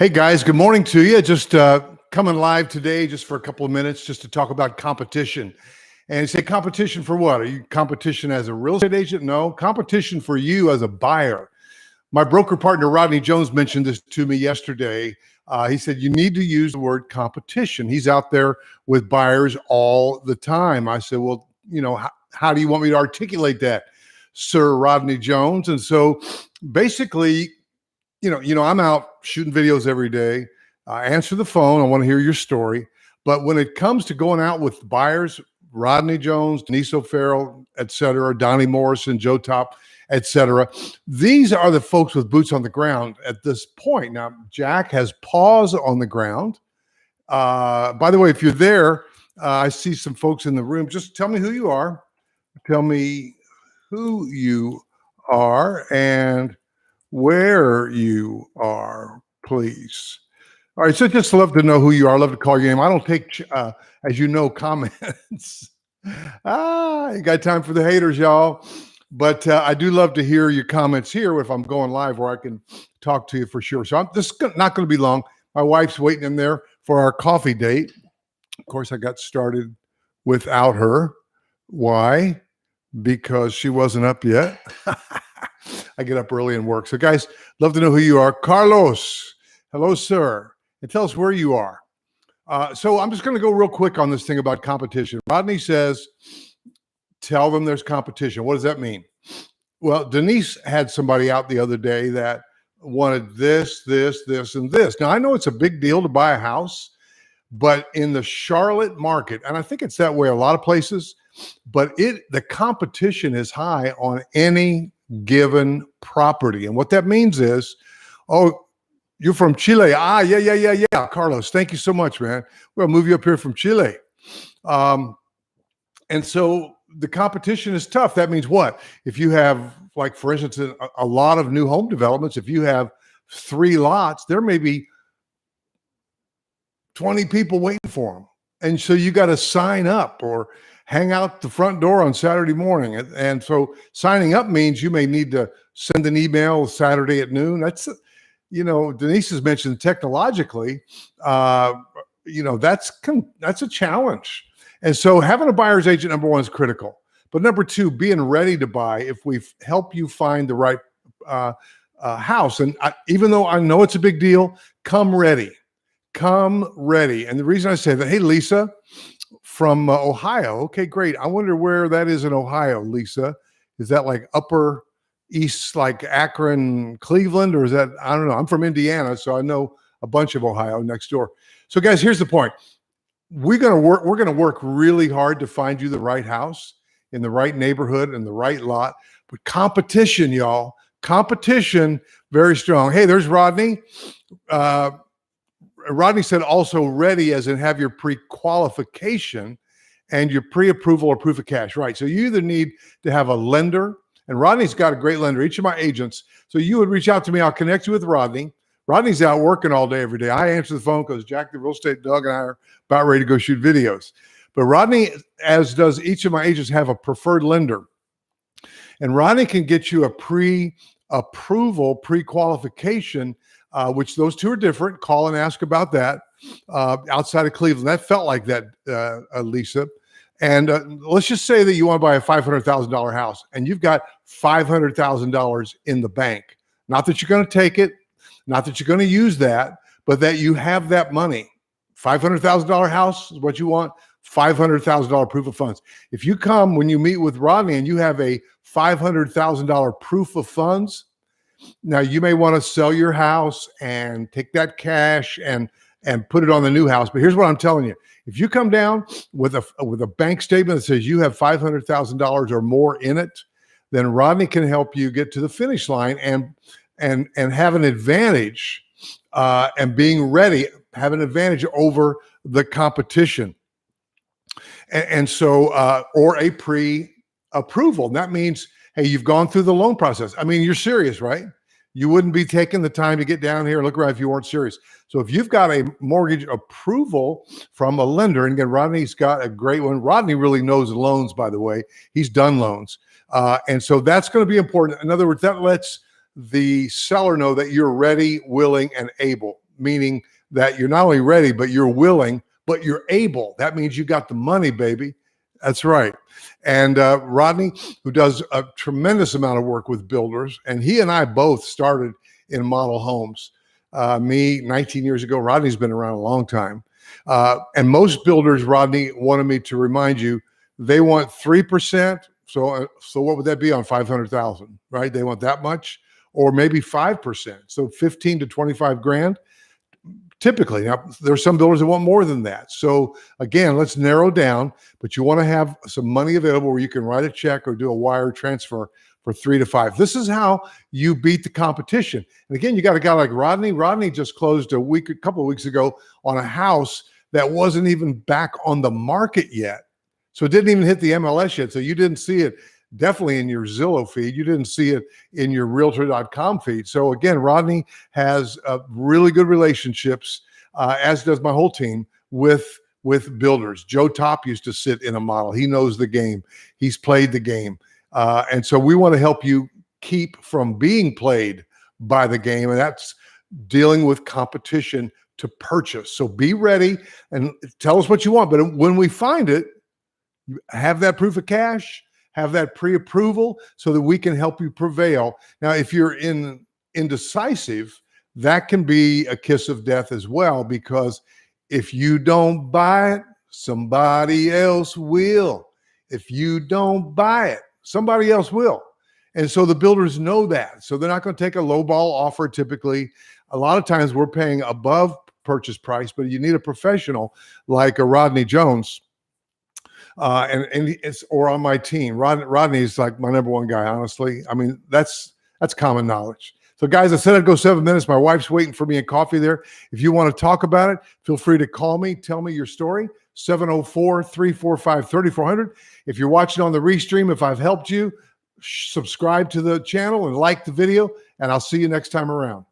Hey guys, good morning to you. Just coming live today just for a couple of minutes just to talk about competition. And you say competition for what? Are you competition as a real estate agent? No, competition for you as a buyer. My broker partner, Rodney Jones, mentioned this to me yesterday. He said, you need to use the word competition. He's out there with buyers all the time. I said, well, how do you want me to articulate that, Sir Rodney Jones? And so basically, I'm out shooting videos every day. I answer the phone. I want to hear your story. But when it comes to going out with buyers, Rodney Jones, Denise O'Farrell, et cetera, Donnie Morrison, Joe Top, et cetera, these are the folks with boots on the ground at this point. Now, Jack has paws on the ground. By the way, if you're there, I see some folks in the room. Just tell me who you are. Tell me who you are and where you are, please. All right, so just love to know who you are. I love to call your name. I don't take, as you know, comments. You got time for the haters, y'all. But I do love to hear your comments here if I'm going live where I can talk to you for sure. So this is not going to be long. My wife's waiting in there for our coffee date. Of course, I got started without her. Why? Because she wasn't up yet. I get up early and work. So guys, love to know who you are. Carlos, hello, sir. And tell us where you are. So I'm just going to go real quick on this thing about competition. Rodney says, tell them there's competition. What does that mean? Well, Denise had somebody out the other day that wanted this, and this. Now, I know it's a big deal to buy a house, but in the Charlotte market, and I think it's that way a lot of places, but the competition is high on any given property. And what that means is, oh, you're from Chile. Yeah. Carlos, thank you so much, man. We'll move you up here from Chile. And so the competition is tough. That means what? If you have, like, for instance, a lot of new home developments, if you have 3 lots, there may be 20 people waiting for them. And so you got to sign up or hang out the front door on Saturday morning. And so signing up means you may need to send an email Saturday at noon. That's, Denise has mentioned technologically, that's a challenge. And so having a buyer's agent, number one, is critical. But number two, being ready to buy if we help you find the right house. And even though I know it's a big deal, come ready. Come ready. And the reason I say that, hey, Lisa from Ohio. Okay, great. I wonder where that is in Ohio, Lisa. Is that like upper east, like Akron, Cleveland, or is that, I don't know. I'm from Indiana, so I know a bunch of Ohio next door. So guys, here's the point. We're going to work really hard to find you the right house in the right neighborhood and the right lot. But competition, y'all, competition, very strong. Hey, there's Rodney. Rodney said also ready as in have your pre-qualification and your pre-approval or proof of cash. Right. So you either need to have a lender, and Rodney's got a great lender, each of my agents. So you would reach out to me. I'll connect you with Rodney. Rodney's out working all day, every day. I answer the phone because Jack, the real estate Doug, and I are about ready to go shoot videos. But Rodney, as does each of my agents, have a preferred lender. And Rodney can get you a pre-approval, pre-qualification, which those two are different. Call and ask about that outside of Cleveland. That felt like that, Lisa. And let's just say that you want to buy a $500,000 house and you've got $500,000 in the bank. Not that you're going to take it, not that you're going to use that, but that you have that money. $500,000 house is what you want, $500,000 proof of funds. If you come when you meet with Rodney and you have a $500,000 proof of funds, now you may want to sell your house and take that cash and put it on the new house. But here's what I'm telling you. If you come down with a bank statement that says you have $500,000 or more in it, then Rodney can help you get to the finish line and have an advantage and being ready, have an advantage over the competition. And so, or a pre-approval. That means, hey, you've gone through the loan process. I mean, you're serious, right? You wouldn't be taking the time to get down here and look around if you weren't serious. So if you've got a mortgage approval from a lender, and again, Rodney's got a great one. Rodney really knows loans, by the way. He's done loans. And so that's going to be important. In other words, that lets the seller know that you're ready, willing, and able. meaning that you're not only ready, but you're willing, but you're able. That means you got the money, baby. That's right. And Rodney, who does a tremendous amount of work with builders, and he and I both started in model homes. Me 19 years ago. Rodney's been around a long time. And most builders, Rodney, wanted me to remind you, they want 3%. So what would that be on 500,000, right? They want that much, or maybe 5%. So 15 to 25 grand. Typically, now there's some builders that want more than that. So again, let's narrow down, but you want to have some money available where you can write a check or do a wire transfer for 3 to 5. This is how you beat the competition. And again, you got a guy like Rodney. Rodney just closed a couple of weeks ago on a house that wasn't even back on the market yet. So it didn't even hit the MLS yet. So you didn't see it definitely in your Zillow feed. You didn't see it in your Realtor.com feed. So again, Rodney has really good relationships, as does my whole team, with builders. Joe Top used to sit in a model. He knows the game. He's played the game. And so we want to help you keep from being played by the game. And that's dealing with competition to purchase. So be ready and tell us what you want. But when we find it, have that proof of cash, have that pre-approval so that we can help you prevail. Now, if you're indecisive, that can be a kiss of death as well, because if you don't buy it, somebody else will. If you don't buy it, somebody else will. And so the builders know that. So they're not going to take a lowball offer typically. A lot of times we're paying above purchase price, but you need a professional like a Rodney Jones. Or on my team. Rodney's like my number one guy, honestly. I mean, that's common knowledge. So guys, I said I'd go 7 minutes. My wife's waiting for me in coffee there. If you want to talk about it, feel free to call me. Tell me your story, 704-345-3400. If you're watching on the restream, if I've helped you, subscribe to the channel and like the video, and I'll see you next time around.